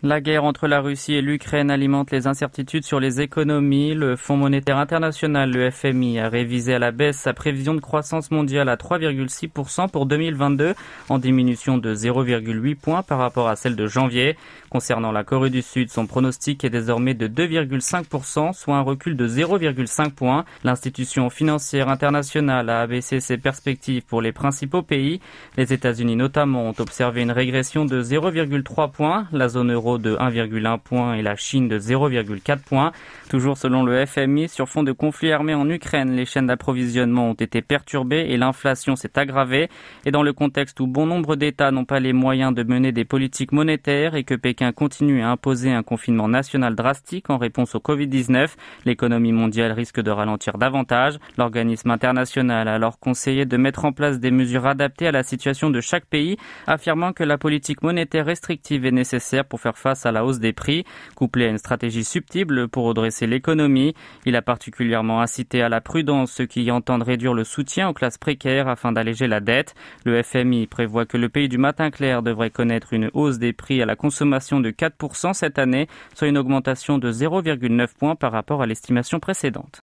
La guerre entre la Russie et l'Ukraine alimente les incertitudes sur les économies. Le Fonds monétaire international, le FMI, a révisé à la baisse sa prévision de croissance mondiale à 3,6% pour 2022, en diminution de 0,8 points par rapport à celle de janvier. Concernant la Corée du Sud, son pronostic est désormais de 2,5%, soit un recul de 0,5 points. L'institution financière internationale a abaissé ses perspectives pour les principaux pays. Les États-Unis notamment ont observé une régression de 0,3 points. La zone euro de 1,1 point et la Chine de 0,4 points. Toujours selon le FMI, sur fond de conflit armé en Ukraine, les chaînes d'approvisionnement ont été perturbées et l'inflation s'est aggravée. Et dans le contexte où bon nombre d'États n'ont pas les moyens de mener des politiques monétaires et que Pékin continue à imposer un confinement national drastique en réponse au Covid-19, l'économie mondiale risque de ralentir davantage. L'organisme international a alors conseillé de mettre en place des mesures adaptées à la situation de chaque pays, affirmant que la politique monétaire restrictive est nécessaire pour faire face à la hausse des prix, couplée à une stratégie subtile pour redresser l'économie. Il a particulièrement incité à la prudence ceux qui entendent réduire le soutien aux classes précaires afin d'alléger la dette. Le FMI prévoit que le pays du matin clair devrait connaître une hausse des prix à la consommation de 4% cette année, soit une augmentation de 0,9 points par rapport à l'estimation précédente.